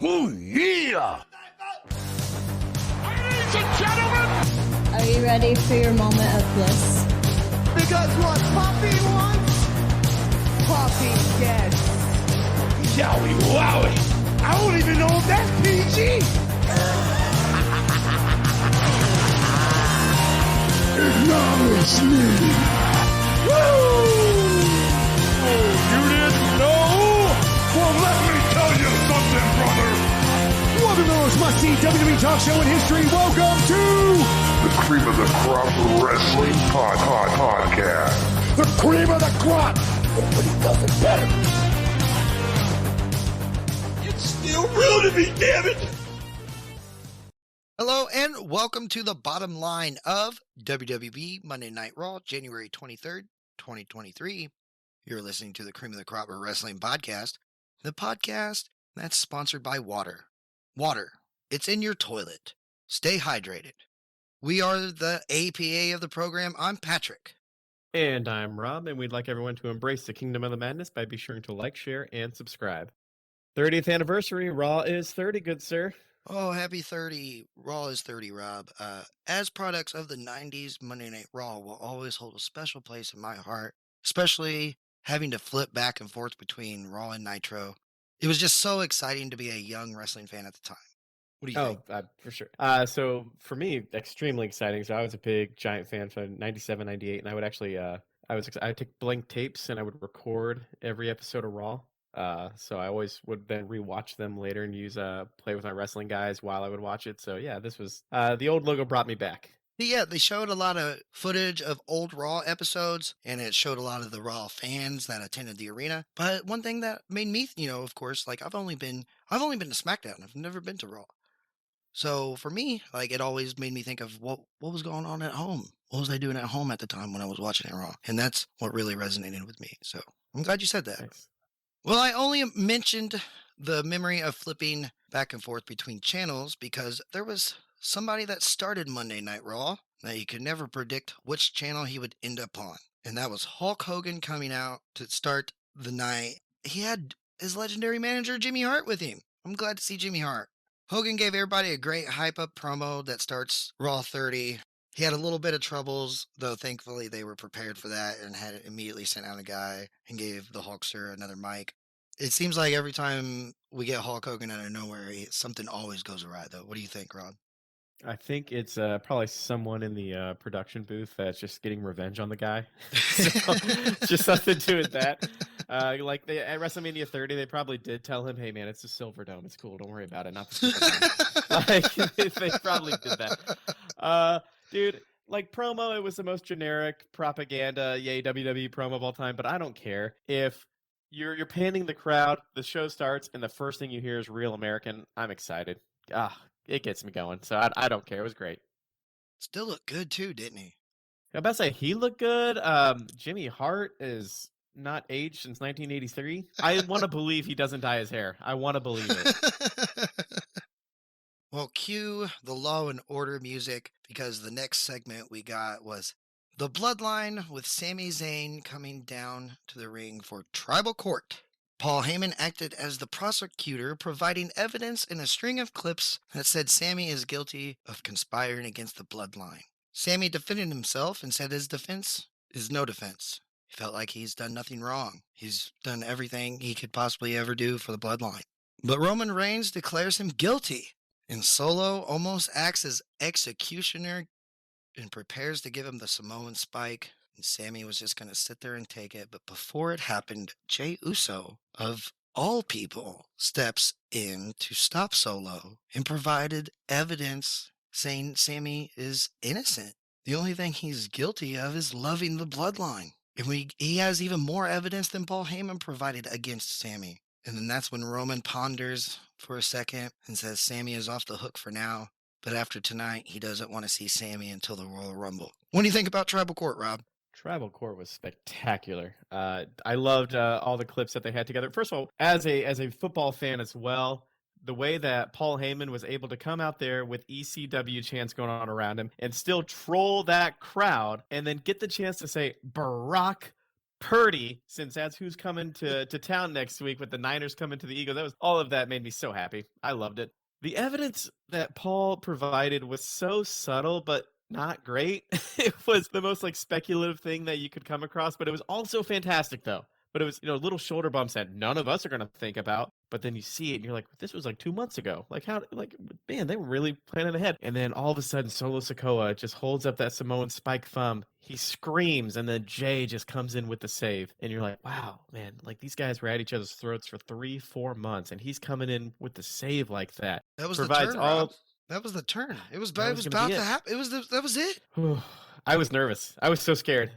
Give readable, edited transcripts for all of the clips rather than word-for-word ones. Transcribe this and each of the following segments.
Oh, yeah! Ladies and gentlemen! Are you ready for your moment of bliss? Because what Poppy wants, Poppy gets. Yowie wowie! I don't even know if that's PG! Acknowledge me! Woo! Oh, you didn't know? Well, let me tell you something, brother! Welcome to the most must-see WWE talk show in history. Welcome to the Cream of the Crop Wrestling Podcast. The cream of the crop! Nobody does it better. It's still real to me, damn it! Hello and welcome to the bottom line of WWE Monday Night Raw, January 23rd, 2023. You're listening to the Cream of the Crop Wrestling Podcast, the podcast that's sponsored by water. Water. It's in your toilet. Stay hydrated. We are the APA of the program. I'm Patrick. And I'm Rob, and we'd like everyone to embrace the Kingdom of the Madness by be sure to like, share, and subscribe. 30th anniversary, Raw is 30, good sir. Oh, happy 30. Raw is 30, Rob. As products of the 90s, Monday Night Raw will always hold a special place in my heart, especially having to flip back and forth between Raw and Nitro. It was just so exciting to be a young wrestling fan at the time. What do you think? For sure. So for me, extremely exciting. So I was a big, giant fan from 97, 98, and I would actually, I would take blank tapes and I would record every episode of Raw. So I always would then rewatch them later and use play with my wrestling guys while I would watch it. So yeah, this was the old logo brought me back. Yeah, they showed a lot of footage of old Raw episodes, and it showed a lot of the Raw fans that attended the arena. But one thing that made me, of course, like I've only been to SmackDown. I've never been to Raw. So for me, like it always made me think of what was going on at home. What was I doing at home at the time when I was watching it Raw? And that's what really resonated with me. So I'm glad you said that. Thanks. Well, I only mentioned the memory of flipping back and forth between channels because there was somebody that started Monday Night Raw that you could never predict which channel he would end up on. And that was Hulk Hogan coming out to start the night. He had his legendary manager, Jimmy Hart, with him. I'm glad to see Jimmy Hart. Hogan gave everybody a great hype-up promo that starts Raw 30. He had a little bit of troubles, though thankfully they were prepared for that and had immediately sent out a guy and gave the Hulkster another mic. It seems like every time we get Hulk Hogan out of nowhere, something always goes awry, though. What do you think, Rob? I think it's probably someone in the production booth that's just getting revenge on the guy. So it's just something to it that. Like at WrestleMania 30, they probably did tell him, "Hey man, it's a Silver Dome. It's cool. Don't worry about it." Not the Super Dome. Like they probably did that. Dude, like promo, it was the most generic propaganda, yay WWE promo of all time. But I don't care if you're panning the crowd. The show starts, and the first thing you hear is "Real American." I'm excited. It gets me going, so I don't care. It was great. Still looked good, too, didn't he? I about to say he looked good. Jimmy Hart is not aged since 1983. I want to believe he doesn't dye his hair. I want to believe it. Well, cue the Law and Order music, because the next segment we got was The Bloodline with Sami Zayn coming down to the ring for Tribal Court. Paul Heyman acted as the prosecutor, providing evidence in a string of clips that said Sami is guilty of conspiring against the Bloodline. Sami defended himself and said his defense is no defense. He felt like he's done nothing wrong. He's done everything he could possibly ever do for the Bloodline. But Roman Reigns declares him guilty, and Solo almost acts as executioner and prepares to give him the Samoan spike. And Sami was just going to sit there and take it. But before it happened, Jey Uso, of all people, steps in to stop Solo and provided evidence saying Sami is innocent. The only thing he's guilty of is loving the Bloodline. And he has even more evidence than Paul Heyman provided against Sami. And then that's when Roman ponders for a second and says Sami is off the hook for now. But after tonight, he doesn't want to see Sami until the Royal Rumble. What do you think about Tribal Court, Rob? Tribal Court was spectacular. I loved all the clips that they had together. First of all, as a football fan as well, the way that Paul Heyman was able to come out there with ECW chants going on around him and still troll that crowd and then get the chance to say Barack Purdy, since that's who's coming to town next week with the Niners coming to the Eagles. All of that made me so happy. I loved it. The evidence that Paul provided was so subtle, but not great. It was the most like speculative thing that you could come across, but it was also fantastic though. But it was, little shoulder bumps that none of us are going to think about. But then you see it and you're like, this was like 2 months ago. Like man, they were really planning ahead. And then all of a sudden, Solo Sikoa just holds up that Samoan spike thumb. He screams, and then Jay just comes in with the save. And you're like, wow, man, like these guys were at each other's throats for 3-4 months, and he's coming in with the save like that. That was the turn, Rob. That was the turn. It was about to happen. That was it. I was nervous. I was so scared.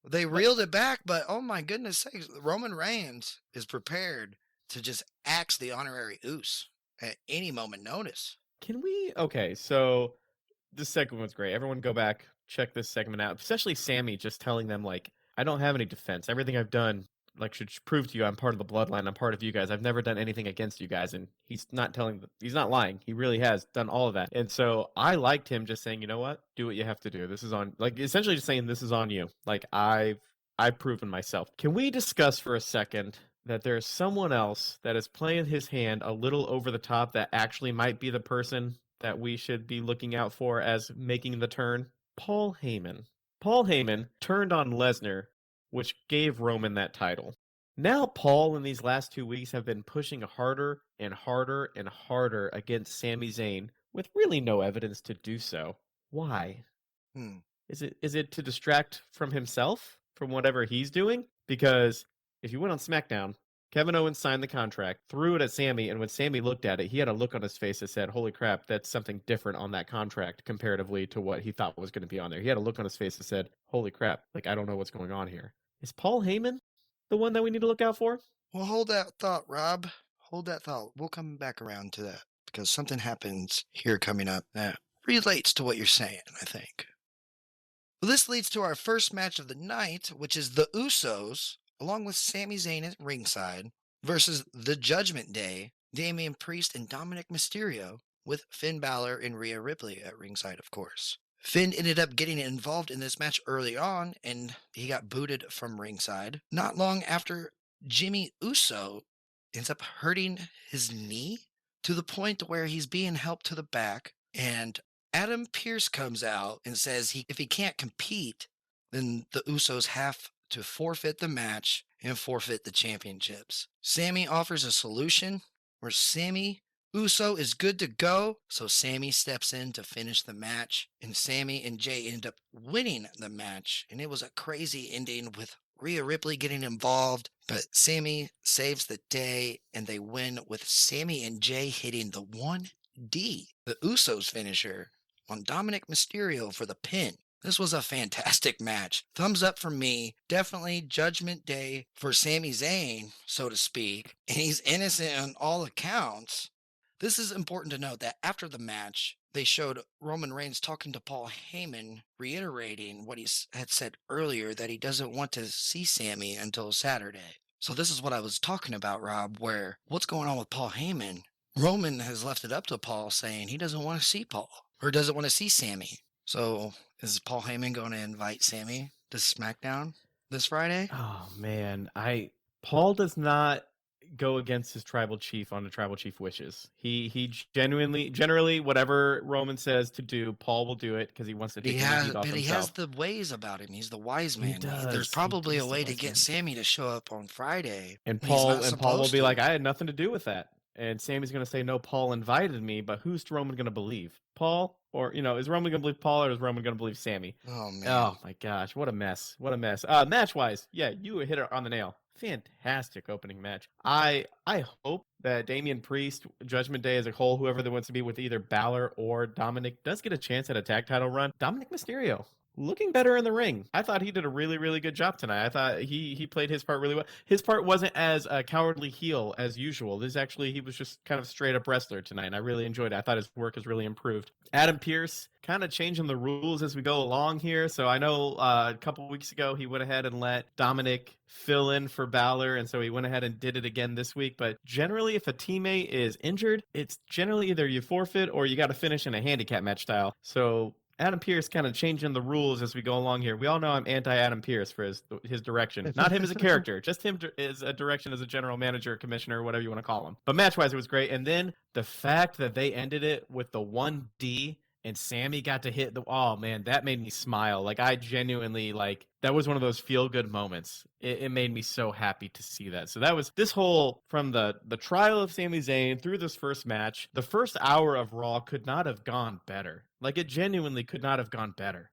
They reeled it back, but oh my goodness sakes, Roman Reigns is prepared to just axe the honorary Uso at any moment notice. Okay, so this segment was great. Everyone go back, check this segment out, especially Sammy just telling them, like, I don't have any defense. Everything I've done, like, should prove to you I'm part of the bloodline. I'm part of you guys. I've never done anything against you guys. And he's not lying. He really has done all of that. And so I liked him just saying, you know what? Do what you have to do. This is on, like, essentially just saying this is on you. Like, I've proven myself. Can we discuss for a second that there's someone else that is playing his hand a little over the top that actually might be the person that we should be looking out for as making the turn? Paul Heyman. Paul Heyman turned on Lesnar, which gave Roman that title. Now Paul in these last 2 weeks have been pushing harder and harder and harder against Sami Zayn with really no evidence to do so. Why? Is it to distract from himself, from whatever he's doing? Because if you went on SmackDown, Kevin Owens signed the contract, threw it at Sami, and when Sami looked at it, he had a look on his face that said, holy crap, that's something different on that contract comparatively to what he thought was going to be on there. He had a look on his face that said, holy crap, like, I don't know what's going on here. Is Paul Heyman the one that we need to look out for? Well, hold that thought, Rob. Hold that thought. We'll come back around to that because something happens here coming up that relates to what you're saying, I think. Well, this leads to our first match of the night, which is the Usos, along with Sami Zayn at ringside, versus the Judgment Day, Damian Priest and Dominic Mysterio, with Finn Balor and Rhea Ripley at ringside, of course. Finn ended up getting involved in this match early on, and he got booted from ringside. Not long after, Jimmy Uso ends up hurting his knee to the point where he's being helped to the back, and Adam Pearce comes out and says if he can't compete, then the Usos have to forfeit the match and forfeit the championships. Sammy offers a solution where Sammy Uso is good to go, so Sammy steps in to finish the match, and Sammy and Jay end up winning the match, and it was a crazy ending with Rhea Ripley getting involved, but Sammy saves the day, and they win with Sammy and Jay hitting the 1D, the Usos finisher, on Dominic Mysterio for the pin. This was a fantastic match. Thumbs up for me. Definitely Judgment Day for Sami Zayn, so to speak. And he's innocent on all accounts. This is important to note that after the match, they showed Roman Reigns talking to Paul Heyman, reiterating what he had said earlier, that he doesn't want to see Sami until Saturday. So this is what I was talking about, Rob, where what's going on with Paul Heyman? Roman has left it up to Paul, saying he doesn't want to see Paul, or doesn't want to see Sami. So is Paul Heyman going to invite Sami to SmackDown this Friday? Oh man, Paul does not go against his tribal chief on the tribal chief wishes. He generally whatever Roman says to do, Paul will do it because he wants to take the heat off himself. He has the ways about him. He's the wise man. He does. There's probably a way to get Sami to show up on Friday. And Paul will be like, I had nothing to do with that. And Sami's going to say, no, Paul invited me, but who's Roman going to believe? Paul? Or, is Roman going to believe Paul, or is Roman going to believe Sami? Oh, man. Oh, my gosh. What a mess. What a mess. Match-wise, yeah, you hit it on the nail. Fantastic opening match. I hope that Damian Priest, Judgment Day as a whole, whoever there wants to be with either Balor or Dominic, does get a chance at a tag title run. Dominic Mysterio, looking better in the ring. I thought he did a really, really good job tonight. I thought he played his part really well. His part wasn't as a cowardly heel as usual. He was just kind of straight up wrestler tonight, and I really enjoyed it. I thought his work has really improved. Adam Pearce kind of changing the rules as we go along here. So I know a couple weeks ago he went ahead and let Dominic fill in for Balor, and so he went ahead and did it again this week. But generally, if a teammate is injured, it's generally either you forfeit or you got to finish in a handicap match style. So Adam Pearce kind of changing the rules as we go along here. We all know I'm anti-Adam Pearce for his direction. Not him as a character, just him as a direction as a general manager, commissioner, whatever you want to call him. But match-wise, it was great. And then the fact that they ended it with the 1D and Sammy got to hit oh man, that made me smile. Like I genuinely that was one of those feel good moments. It made me so happy to see that. So that was this whole from the trial of Sami Zayn through this first match. The first hour of Raw could not have gone better. Like it genuinely could not have gone better.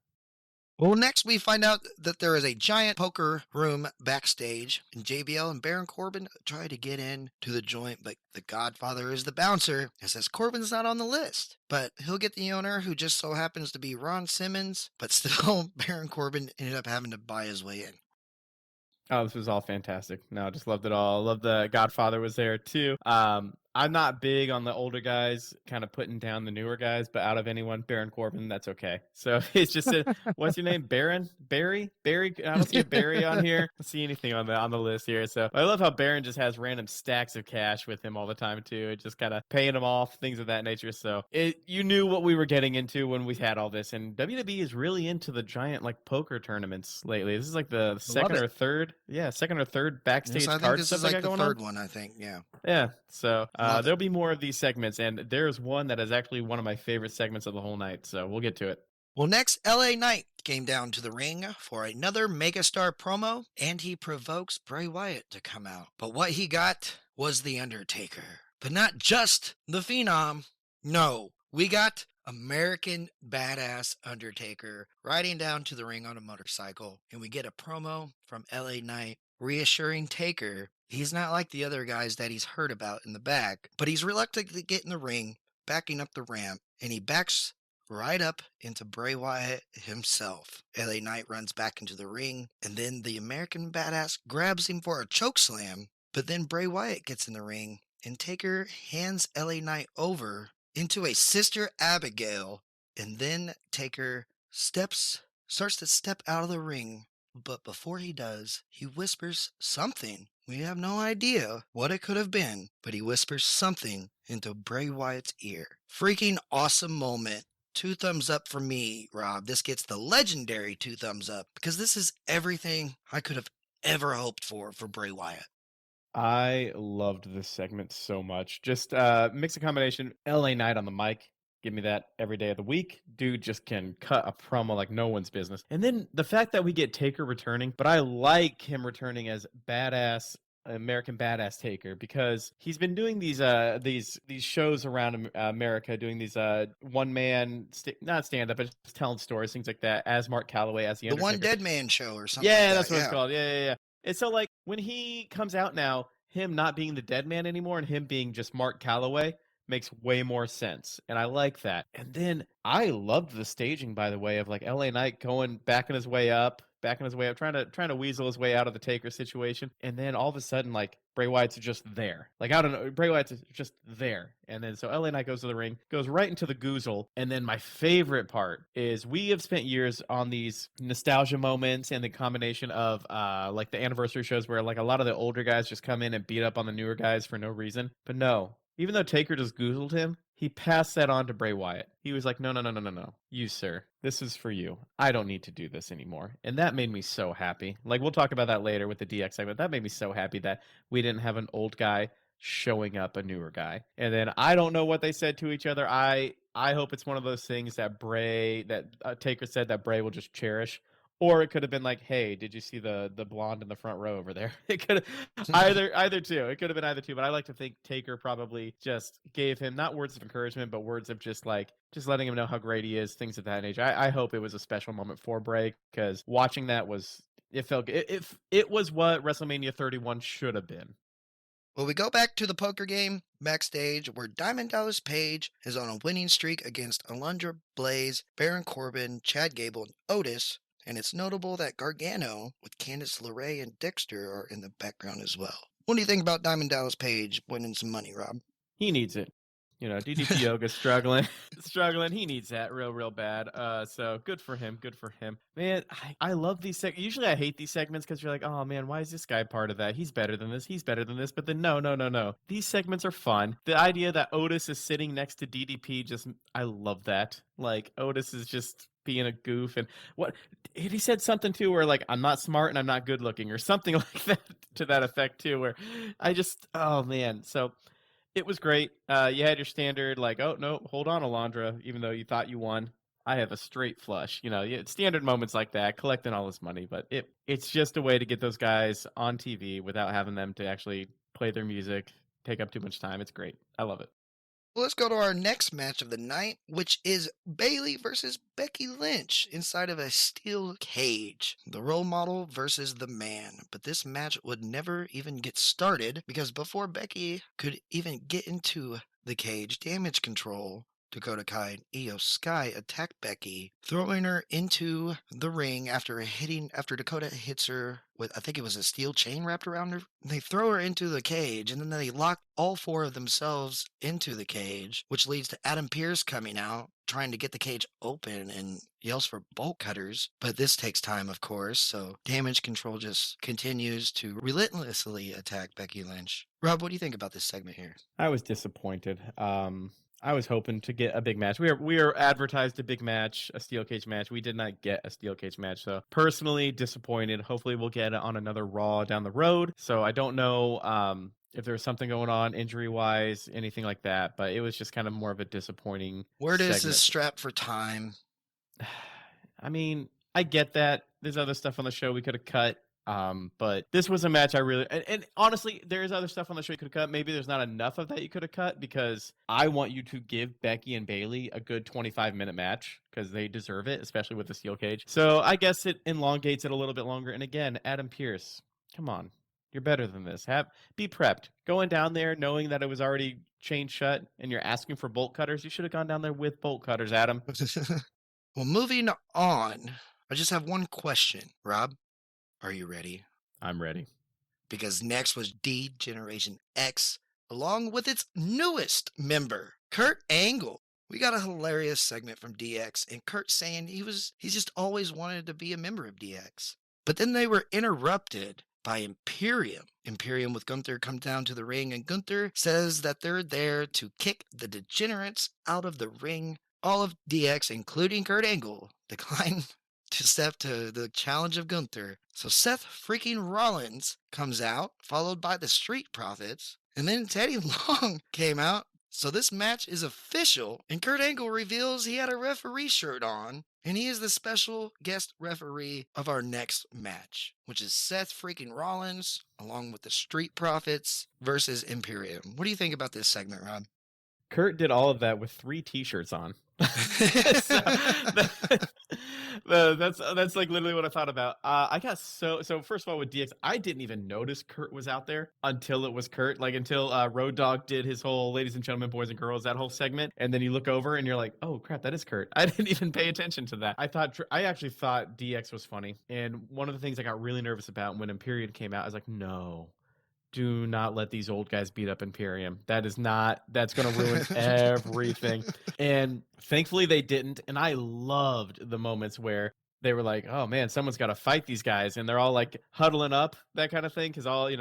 Well, next we find out that there is a giant poker room backstage, and JBL and Baron Corbin try to get in to the joint, but the Godfather is the bouncer and says Corbin's not on the list. But he'll get the owner, who just so happens to be Ron Simmons, but still Baron Corbin ended up having to buy his way in. Oh, this was all fantastic. No, I just loved it all. Love the Godfather was there too. I'm not big on the older guys kind of putting down the newer guys, but out of anyone, Baron Corbin, that's okay. So it's just what's your name? Baron? Barry? I don't see a Barry on here. I don't see anything on the list here. So I love how Baron just has random stacks of cash with him all the time too. It just kind of paying him off, things of that nature. So you knew what we were getting into when we had all this. And WWE is really into the giant poker tournaments lately. This is like the second or third backstage yes, I think card this stuff is like they got the going third on. one, I think. Yeah. Yeah. So there'll be more of these segments, and there's one that is actually one of my favorite segments of the whole night. So we'll get to it. Well, next, LA Knight came down to the ring for another megastar promo, and he provokes Bray Wyatt to come out. But what he got was The Undertaker. But not just the Phenom. No, we got American Badass Undertaker riding down to the ring on a motorcycle, and we get a promo from LA Knight reassuring Taker he's not like the other guys that he's heard about in the back, but he's reluctant to get in the ring, backing up the ramp, and he backs right up into Bray Wyatt himself. LA Knight runs back into the ring, and then the American Badass grabs him for a chokeslam, but then Bray Wyatt gets in the ring, and Taker hands LA Knight over into a Sister Abigail, and then Taker starts to step out of the ring, but before he does, he whispers something. We have no idea what it could have been, but he whispers something into Bray Wyatt's ear. Freaking awesome moment. 2 thumbs up for me, Rob. This gets the legendary 2 thumbs up because this is everything I could have ever hoped for Bray Wyatt. I loved this segment so much. Just mix a combination. LA Knight on the mic. Give me that every day of the week. Dude just can cut a promo like no one's business. And then the fact that we get Taker returning, but I like him returning as badass American Badass Taker because he's been doing these shows around America, doing these one man not stand up, but just telling stories, things like that. As Mark Calloway, as the Undertaker. One Dead Man Show or something. Yeah, like that's that. what it's called. Yeah. And so when he comes out now, him not being the Dead Man anymore and him being just Mark Calloway makes way more sense, and I like that. And then I loved the staging, by the way, of LA Knight backing his way up, trying to weasel his way out of the Taker situation, and then all of a sudden, Bray Wyatt's just there. I don't know, Bray Wyatt's just there, and then so LA Knight goes to the ring, goes right into the goozle, and then my favorite part is we have spent years on these nostalgia moments and the combination of the anniversary shows where a lot of the older guys just come in and beat up on the newer guys for no reason, but no. Even though Taker just goozled him, he passed that on to Bray Wyatt. He was like, no. You, sir, this is for you. I don't need to do this anymore. And that made me so happy. We'll talk about that later with the DX segment. That made me so happy that we didn't have an old guy showing up a newer guy. And then I don't know what they said to each other. I hope it's one of those things that Taker said that Bray will just cherish. Or it could have been hey, did you see the blonde in the front row over there? It could have either two. It could have been either two. But I like to think Taker probably just gave him not words of encouragement, but words of just letting him know how great he is, things of that nature. I hope it was a special moment for Bray because watching that was it was what WrestleMania 31 should have been. Well, we go back to the poker game backstage where Diamond Dallas Page is on a winning streak against Alundra Blaze, Baron Corbin, Chad Gable, and Otis. And it's notable that Gargano with Candice LeRae and Dexter are in the background as well. What do you think about Diamond Dallas Page winning some money, Rob? He needs it. DDP Yoga's struggling. He needs that real bad. So good for him. Man, I love these segments. Usually I hate these segments because you're like, oh man, why is this guy part of that? He's better than this. But then no. These segments are fun. The idea that Otis is sitting next to DDP, I love that. Otis is just being a goof. And what he said something too, where like, I'm not smart and I'm not good looking, or something like that, to that effect too, where oh man. So it was great. You had your standard, like, oh no, hold on, Alondra, even though you thought you won, I have a straight flush. Standard moments like that, collecting all this money. But it's just a way to get those guys on TV without having them to actually play their music, take up too much time. It's great. I love it. Well, let's go to our next match of the night, which is Bayley versus Becky Lynch inside of a steel cage. The role model versus the man. But this match would never even get started because before Becky could even get into the cage, Damage Control, Dakota Kai, and Io Sky attack Becky, throwing her into the ring after Dakota hits her with, I think it was a steel chain wrapped around her. They throw her into the cage, and then they lock all four of themselves into the cage, which leads to Adam Pearce coming out, trying to get the cage open, and yells for bolt cutters. But this takes time, of course, so Damage Control just continues to relentlessly attack Becky Lynch. Rob, what do you think about this segment here? I was disappointed. I was hoping to get a big match. We are advertised a big match, a steel cage match. We did not get a steel cage match, so personally disappointed. Hopefully we'll get it on another Raw down the road. So I don't know if there's something going on injury-wise, anything like that, but it was just kind of more of a disappointing Where does segment. this strap for time? I mean, I get that. There's other stuff on the show we could have cut. But this was a match I really, and honestly, there's other stuff on the show you could have cut. Maybe there's not enough of that you could have cut, because I want you to give Becky and Bayley a good 25-minute match because they deserve it, especially with the steel cage. So I guess it elongates it a little bit longer. And again, Adam Pearce, come on, you're better than this. Be prepped. Going down there knowing that it was already chained shut and you're asking for bolt cutters, you should have gone down there with bolt cutters, Adam. Well, moving on, I just have one question, Rob. Are you ready? I'm ready. Because next was D-Generation X, along with its newest member, Kurt Angle. We got a hilarious segment from DX, and Kurt saying he's just always wanted to be a member of DX. But then they were interrupted by Imperium. Imperium with Gunther come down to the ring, and Gunther says that they're there to kick the degenerates out of the ring. All of DX, including Kurt Angle, decline to step to the challenge of Gunther. So Seth freaking Rollins comes out, followed by the Street Profits, and then Teddy Long came out. So this match is official, and Kurt Angle reveals he had a referee shirt on, and he is the special guest referee of our next match, which is Seth freaking Rollins, along with the Street Profits versus Imperium. What do you think about this segment, Rob? Kurt did all of that with 3 t-shirts on. That's like literally what I thought about. I got so first of all, with DX, I didn't even notice Kurt was out there until it was Kurt, like until Road Dogg did his whole ladies and gentlemen, boys and girls, that whole segment, and then you look over and you're like, oh crap, that is Kurt. I didn't even pay attention to that. I actually thought DX was funny, and one of the things I got really nervous about when Imperium came out, I was like, no, do not let these old guys beat up Imperium. That's going to ruin everything. And thankfully they didn't. And I loved the moments where they were like, oh man, someone's got to fight these guys. And they're all like huddling up, that kind of thing. Cause I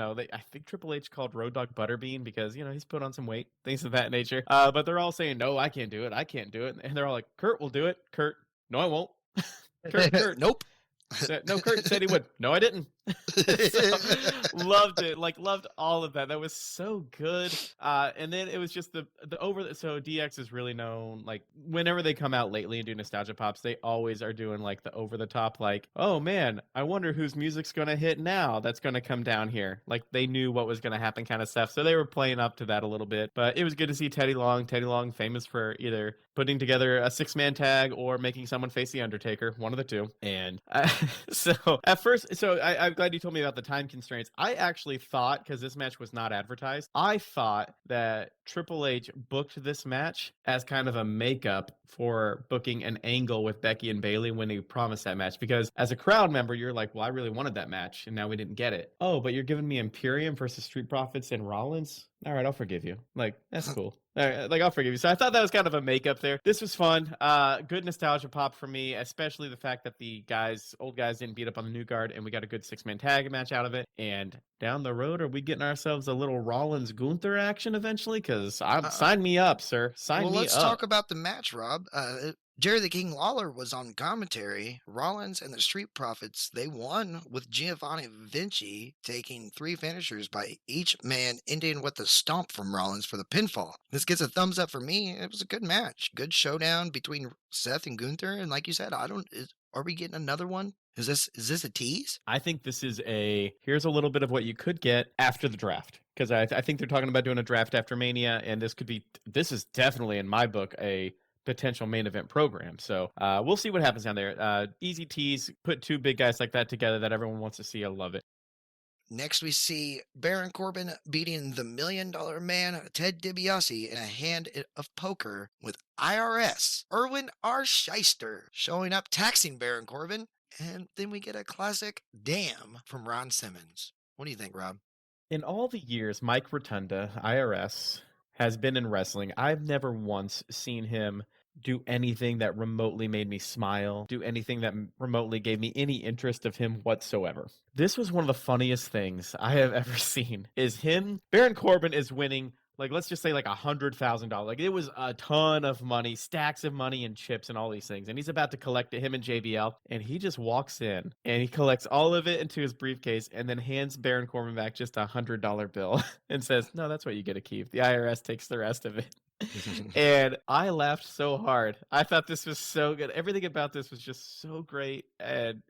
think Triple H called Road Dogg Butterbean because, he's put on some weight, things of that nature. But they're all saying, no, I can't do it. I can't do it. And they're all like, Kurt will do it. Kurt, no, I won't. Kurt. Nope. No, Kurt said he would. No, I didn't. So, loved it. Loved all of that. That was so good. And then it was just so DX is really known, like whenever they come out lately and do nostalgia pops, they always are doing like the over the top, like, oh man, I wonder whose music's gonna hit now that's gonna come down here. Like they knew what was gonna happen kind of stuff. So they were playing up to that a little bit. But it was good to see Teddy Long, famous for either putting together a 6-man tag or making someone face the Undertaker, one of the two. And so at first, I'm glad you told me about the time constraints. I actually thought, because this match was not advertised, I thought that Triple H booked this match as kind of a makeup for booking an Angle with Becky and Bayley when he promised that match. Because as a crowd member, you're like, well, I really wanted that match, and now we didn't get it. Oh, but you're giving me Imperium versus Street Profits and Rollins? All right, I'll forgive you. Like, that's cool. All right, I'll forgive you. So I thought that was kind of a makeup there. This was fun. Good nostalgia pop for me, especially the fact that the old guys didn't beat up on the new guard, and we got a good 6-man tag match out of it. And down the road, are we getting ourselves a little Rollins Gunther action eventually? Because sign me up, sir. Sign me up. Well, let's talk about the match, Rob. Jerry the King Lawler was on commentary. Rollins and the Street Profits, they won with Giovanni Vinci taking 3 finishers by each man, ending with a stomp from Rollins for the pinfall. This gets a thumbs up for me. It was a good match. Good showdown between Seth and Gunther. And like you said, are we getting another one? Is this a tease? I think this is here's a little bit of what you could get after the draft. Because I think they're talking about doing a draft after Mania, and this is definitely, in my book, a potential main event program. So we'll see what happens down there. Easy tease, put 2 big guys like that together that everyone wants to see. I love it. Next, we see Baron Corbin beating the $1 Million Man, Ted DiBiase, in a hand of poker with IRS. Erwin R. Shyster showing up, taxing Baron Corbin. And then we get a classic damn from Ron Simmons. What do you think, Rob? In all the years Mike Rotunda, IRS, has been in wrestling, I've never once seen him do anything that remotely made me smile, do anything that remotely gave me any interest of him whatsoever. This was one of the funniest things I have ever seen, is him. Baron Corbin is winning, like, let's just say like $100,000. Like, it was a ton of money, stacks of money and chips and all these things. And he's about to collect it, him and JBL. And he just walks in and he collects all of it into his briefcase and then hands Baron Corbin back just $100 bill and says, "No, that's what you get to keep. The IRS takes the rest of it." And I laughed so hard. I thought this was so good. Everything about this was just so great. And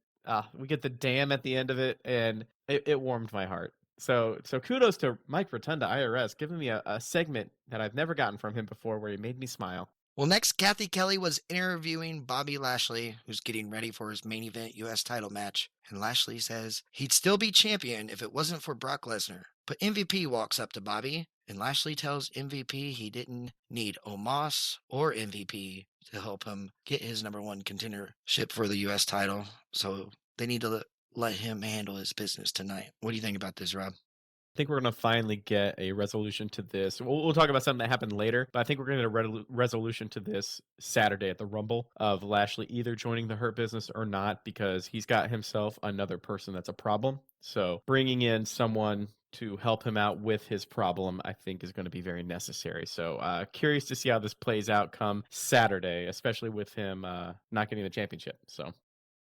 we get the damn at the end of it, and it warmed my heart. So kudos to Mike Rotunda, IRS, giving me a segment that I've never gotten from him before where he made me smile. Well, next, Kathy Kelly was interviewing Bobby Lashley, who's getting ready for his main event U.S. title match. And Lashley says he'd still be champion if it wasn't for Brock Lesnar. But MVP walks up to Bobby, and Lashley tells MVP he didn't need Omos or MVP to help him get his #1 contendership for the U.S. title. So they need to let him handle his business tonight. What do you think about this, Rob? I think we're going to finally get a resolution to this. We'll talk about something that happened later, but I think we're going to get a resolution to this Saturday at the Rumble of Lashley either joining the Hurt Business or not, because he's got himself another person that's a problem. So bringing in someone to help him out with his problem, I think, is going to be very necessary. So curious to see how this plays out come Saturday, especially with him not getting the championship. So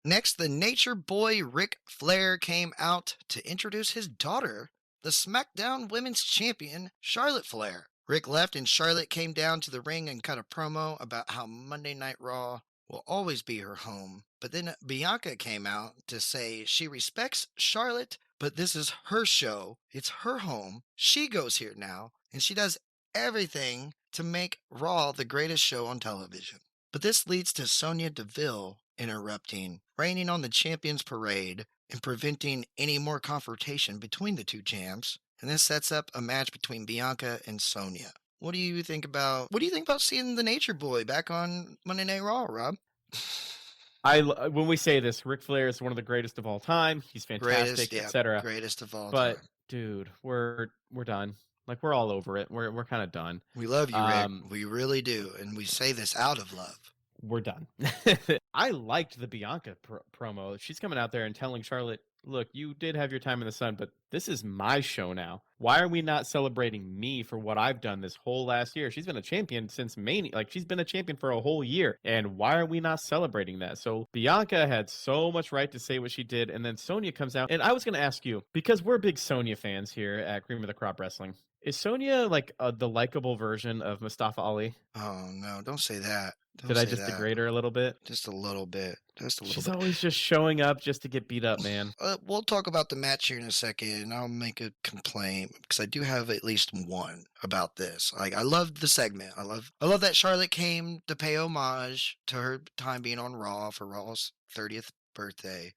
next, the Nature Boy Ric Flair came out to introduce his daughter, the SmackDown Women's Champion, Charlotte Flair. Rick left and Charlotte came down to the ring and cut a promo about how Monday Night Raw will always be her home. But then Bianca came out to say she respects Charlotte, but this is her show. It's her home. She goes here now, and she does everything to make Raw the greatest show on television. But this leads to Sonya Deville interrupting, raining on the Champions Parade, and preventing any more confrontation between the two champs. And this sets up a match between Bianca and Sonya. What do you think about seeing the Nature Boy back on Monday Night Raw, Rob? When we say this, Ric Flair is one of the greatest of all time. He's fantastic, etc. Greatest of all time. But dude, we're done. Like, we're all over it. We're kind of done. We love you, Rick. We really do, and we say this out of love. We're done. I liked the Bianca promo. She's coming out there and telling Charlotte, "Look, you did have your time in the sun, but this is my show now. Why are we not celebrating me for what I've done this whole last year?" She's been a champion since Mania. Like, she's been a champion for a whole year. And why are we not celebrating that? So Bianca had so much right to say what she did. And then Sonya comes out. And I was going to ask you, because we're big Sonya fans here at Cream of the Crop Wrestling, is Sonya like the likable version of Mustafa Ali? Oh, no, don't say that. Did I just degrade her a little bit? Just a little bit. She's always just showing up just to get beat up, man. We'll talk about the match here in a second, and I'll make a complaint because I do have at least one about this. Like, I loved the segment. I love that Charlotte came to pay homage to her time being on Raw for Raw's 30th birthday.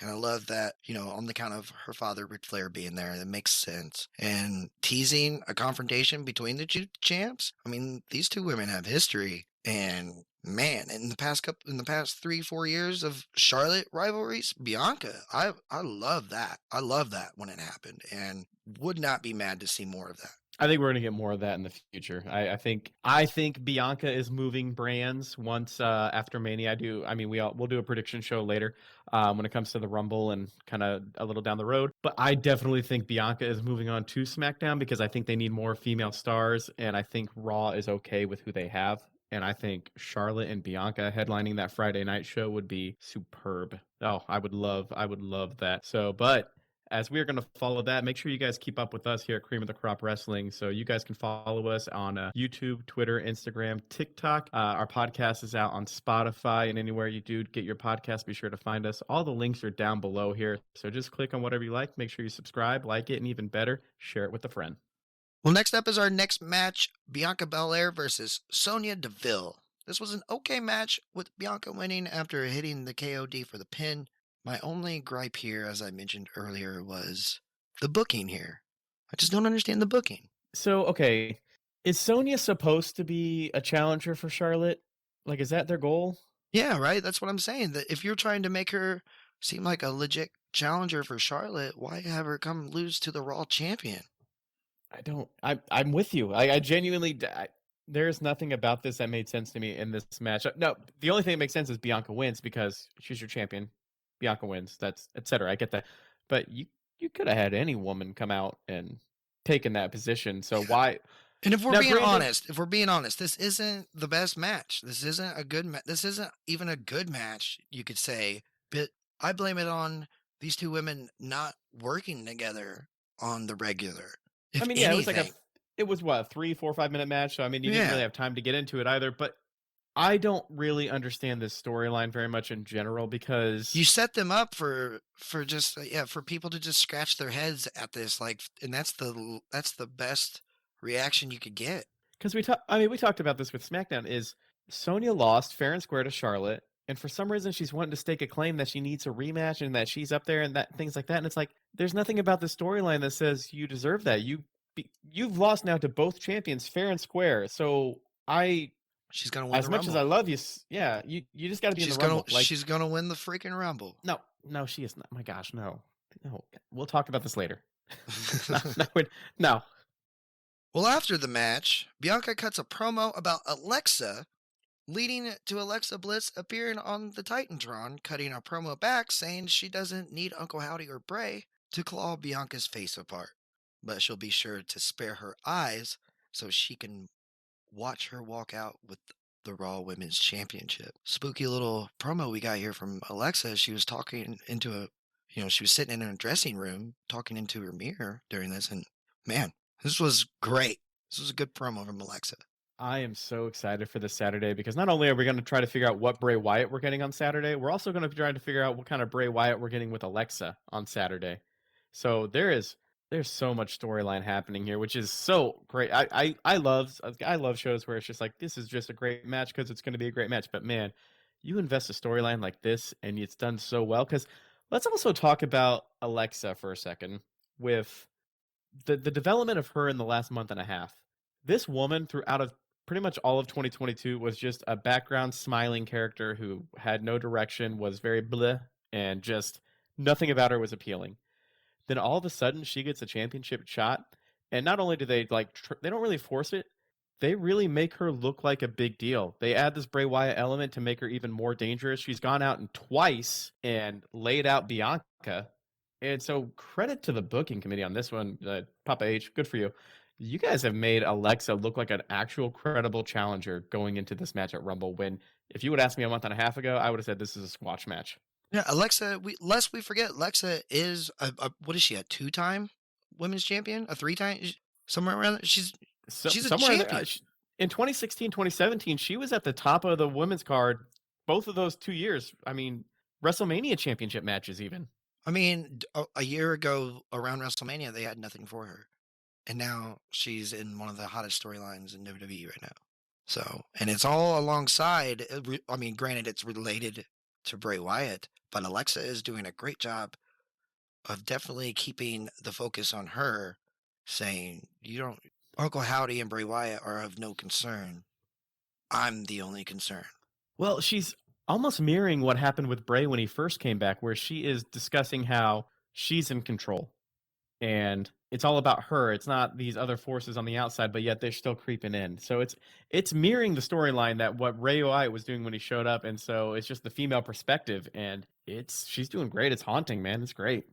And I love that, on the count of her father, Ric Flair, being there, that makes sense. And teasing a confrontation between the two champs. I mean, these two women have history. And man, in the past 3-4 years of Charlotte rivalries, Bianca, I love that. I love that when it happened, and would not be mad to see more of that. I think we're going to get more of that in the future. I think Bianca is moving brands once after Mania. We'll do a prediction show later when it comes to the Rumble and kind of a little down the road. But I definitely think Bianca is moving on to SmackDown because I think they need more female stars, and I think Raw is okay with who they have. And I think Charlotte and Bianca headlining that Friday night show would be superb. Oh, I would love that. So, but as we're going to follow that, make sure you guys keep up with us here at Cream of the Crop Wrestling. So you guys can follow us on YouTube, Twitter, Instagram, TikTok. Our podcast is out on Spotify and anywhere you do get your podcast, be sure to find us. All the links are down below here. So just click on whatever you like. Make sure you subscribe, like it, and even better, share it with a friend. Well, next up is our next match, Bianca Belair versus Sonya Deville. This was an okay match with Bianca winning after hitting the KOD for the pin. My only gripe here, as I mentioned earlier, was the booking here. I just don't understand the booking. So, okay, is Sonya supposed to be a challenger for Charlotte? Like, is that their goal? Yeah, right? That's what I'm saying. That if you're trying to make her seem like a legit challenger for Charlotte, why have her come lose to the Raw champion? I'm with you. I genuinely, there's nothing about this that made sense to me in this match. No, the only thing that makes sense is Bianca wins because she's your champion. Bianca wins. That's etc. I get that, but you could have had any woman come out and taken that position. So why? And if we're Now, being granted- honest, this isn't the best match. This isn't a good this isn't even a good match, you could say. But I blame it on these two women not working together on the regular. If I mean, yeah, anything. it was what, a 3, 4, 5 minute match. So I mean, you didn't Yeah. really have time to get into it either. But I don't really understand this storyline very much in general because You set them up for just for people to just scratch their heads at this, like, and that's the best reaction you could get. because we talked about this with SmackDown. Is Sonya lost fair and square to Charlotte, and for some reason she's wanting to stake a claim that she needs a rematch and that she's up there and that things like that. And it's like there's nothing about the storyline that says you deserve that. You've lost now to both champions fair and square. So She's gonna win as the much Rumble. as I love you, yeah, you just got to be in the Rumble. She's gonna win the freaking Rumble. No, she is not. My gosh, no. We'll talk about this later. No. Well, after the match, Bianca cuts a promo about Alexa, leading to Alexa Bliss appearing on the Titantron, cutting a promo back saying she doesn't need Uncle Howdy or Bray to claw Bianca's face apart, but she'll be sure to spare her eyes so she can watch her walk out with the Raw Women's Championship. Spooky little promo we got here from Alexa. She was talking into she was sitting in her dressing room talking into her mirror during this, and man, this was great. This was a good promo from Alexa. I am so excited for this Saturday because not only are we going to try to figure out what Bray Wyatt we're getting on Saturday, we're also going to try to figure out what kind of Bray Wyatt we're getting with Alexa on Saturday. So there's so much storyline happening here, which is so great. I love shows where it's just like this is just a great match because it's going to be a great match. But man, you invest a storyline like this and it's done so well. Because let's also talk about Alexa for a second with the development of her in the last month and a half. This woman throughout of pretty much all of 2022 was just a background smiling character who had no direction, was very bleh, and just nothing about her was appealing. Then all of a sudden she gets a championship shot, and not only do they they don't really force it, they really make her look like a big deal. They add this Bray Wyatt element to make her even more dangerous. She's gone out and twice and laid out Bianca. And so credit to the booking committee on this one, Papa H, good for you. You guys have made Alexa look like an actual credible challenger going into this match at Rumble, when if you would ask me a month and a half ago, I would have said this is a squash match. Yeah, Alexa, lest we forget, Alexa is what is she, a 2-time women's champion? A 3-time? Somewhere around there? She's a champion. In 2016, 2017, she was at the top of the women's card both of those 2 years. I mean, WrestleMania championship matches even. I mean, a year ago around WrestleMania, they had nothing for her. And now she's in one of the hottest storylines in WWE right now. So, and it's all alongside, I mean, granted, it's related to Bray Wyatt, but Alexa is doing a great job of definitely keeping the focus on her, saying, Uncle Howdy and Bray Wyatt are of no concern. I'm the only concern. Well, she's almost mirroring what happened with Bray when he first came back, where she is discussing how she's in control. And it's all about her. It's not these other forces on the outside, but yet they're still creeping in. So it's mirroring the storyline that what Bray Wyatt was doing when he showed up. And so it's just the female perspective, and she's doing great. It's haunting, man. It's great.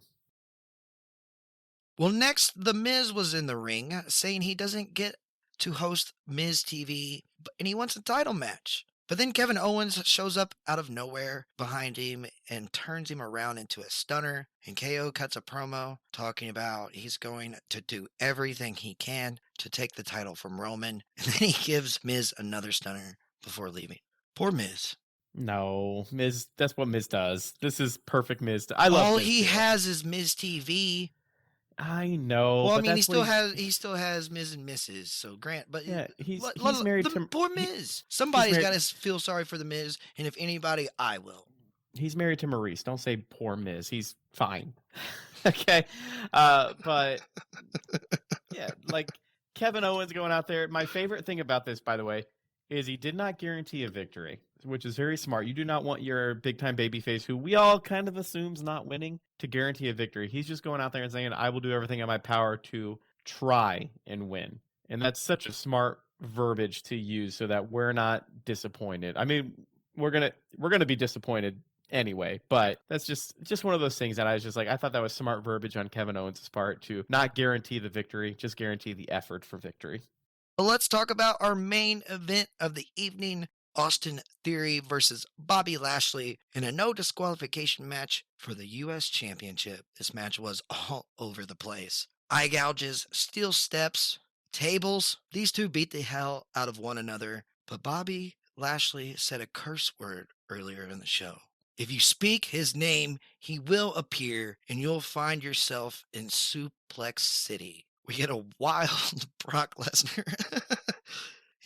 Well, next, The Miz was in the ring saying he doesn't get to host Miz TV, and he wants a title match. But then Kevin Owens shows up out of nowhere behind him and turns him around into a stunner. And KO cuts a promo talking about he's going to do everything he can to take the title from Roman. And then he gives Miz another stunner before leaving. Poor Miz. No, Miz, that's what Miz does. This is perfect Miz. I love All Miz he too. has is Miz TV. I know. Well, I but mean, that's he still has Miz and Mrs. So Grant, but Yeah, he's l- married the to poor Miz. Somebody's married- got to feel sorry for the Miz, and if anybody, I will. He's married to Maurice. Don't say poor Miz. He's fine. Okay. But yeah, like Kevin Owens going out there. My favorite thing about this, by the way, is he did not guarantee a victory, which is very smart. You do not want your big time babyface, who we all kind of assume's not winning, to guarantee a victory. He's just going out there and saying, I will do everything in my power to try and win. And that's such a smart verbiage to use so that we're not disappointed. I mean, we're gonna be disappointed anyway, but that's just one of those things that I was just like, I thought that was smart verbiage on Kevin Owens' part to not guarantee the victory, just guarantee the effort for victory. Well, let's talk about our main event of the evening. Austin Theory versus Bobby Lashley in a no disqualification match for the U.S. Championship. This match was all over the place. Eye gouges, steel steps, tables. These two beat the hell out of one another, but Bobby Lashley said a curse word earlier in the show. If you speak his name, he will appear and you'll find yourself in Suplex City. We get a wild Brock Lesnar.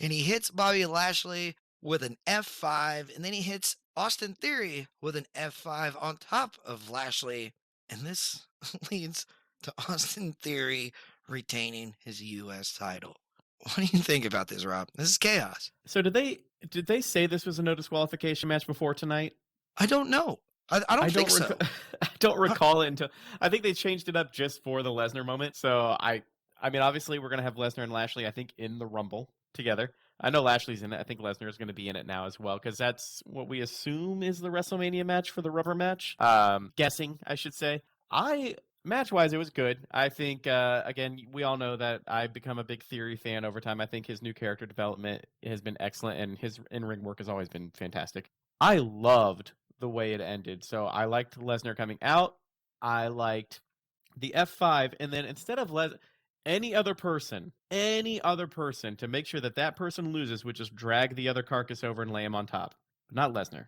And he hits Bobby Lashley with an F5, and then he hits Austin Theory with an F5 on top of Lashley. And this leads to Austin Theory retaining his U.S. title. What do you think about this, Rob? This is chaos. So did they say this was a no disqualification match before tonight? I don't know. I don't think so. I don't recall it until I think they changed it up just for the Lesnar moment. So I mean, obviously we're gonna have Lesnar and Lashley, I think, in the Rumble together. I know Lashley's in it. I think Lesnar is going to be in it now as well, because that's what we assume is the WrestleMania match for the rubber match. Guessing, I should say. Match-wise, it was good. I think, again, we all know that I've become a big Theory fan over time. I think his new character development has been excellent, and his in-ring work has always been fantastic. I loved the way it ended. So I liked Lesnar coming out. I liked the F5, and then instead of any other person to make sure that person loses would just drag the other carcass over and lay him on top. Not Lesnar.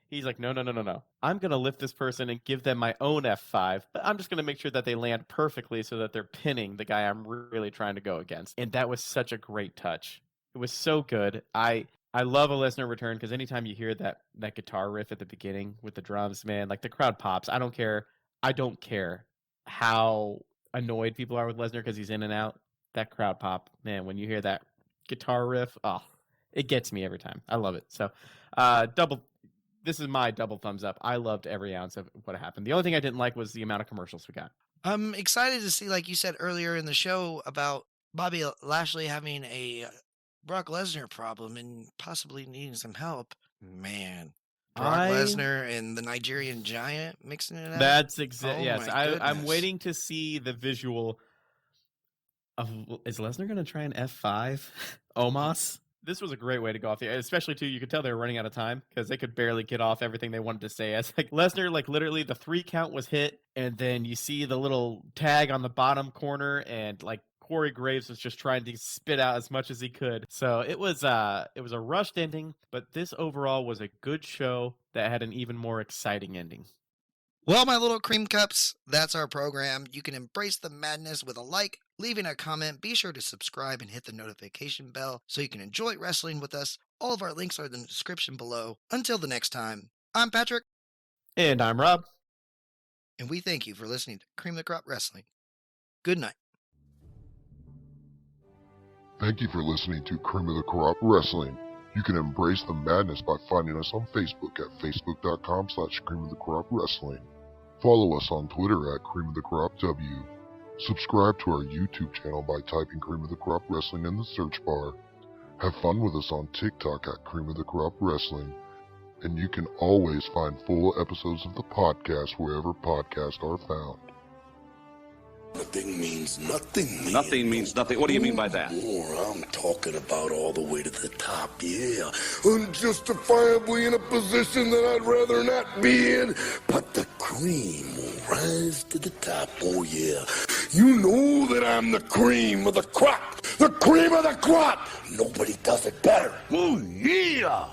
He's like, no. I'm going to lift this person and give them my own F5, but I'm just going to make sure that they land perfectly so that they're pinning the guy I'm really trying to go against. And that was such a great touch. It was so good. I love a Lesnar return because anytime you hear that guitar riff at the beginning with the drums, man, like the crowd pops. I don't care how annoyed people are with Lesnar because he's in and out. That crowd pop, man, when you hear that guitar riff, oh, it gets me every time. I love it. So this is my double thumbs up. I loved every ounce of what happened. The only thing I didn't like was the amount of commercials we got. I'm excited to see, like you said earlier in the show, about Bobby Lashley having a Brock Lesnar problem and possibly needing some help. Man. Brock Lesnar and the Nigerian Giant mixing it up. That's exactly. Yes, I'm goodness. waiting to see the visual of, is Lesnar going to try an F5 Omos? This was a great way to go off the air, especially too. You could tell they were running out of time because they could barely get off everything they wanted to say. As like Lesnar, like literally the 3 count was hit, and then you see the little tag on the bottom corner, and like Corey Graves was just trying to spit out as much as he could. So it was a rushed ending, but this overall was a good show that had an even more exciting ending. Well, my little cream cups, that's our program. You can embrace the madness with a like, leaving a comment. Be sure to subscribe and hit the notification bell so you can enjoy wrestling with us. All of our links are in the description below. Until the next time, I'm Patrick. And I'm Rob. And we thank you for listening to Cream of the Crop Wrestling. Good night. Thank you for listening to Cream of the Crop Wrestling. You can embrace the madness by finding us on Facebook at facebook.com/Cream of the Crop Wrestling. Follow us on Twitter at Cream of the Crop W. Subscribe to our YouTube channel by typing Cream of the Crop Wrestling in the search bar. Have fun with us on TikTok at Cream of the Crop Wrestling. And you can always find full episodes of the podcast wherever podcasts are found. Nothing means nothing. Nothing means nothing. What do you mean by that? More, I'm talking about all the way to the top, yeah. Unjustifiably in a position that I'd rather not be in. But the cream will rise to the top, oh yeah. You know that I'm the cream of the crop. The cream of the crop. Nobody does it better. Oh yeah.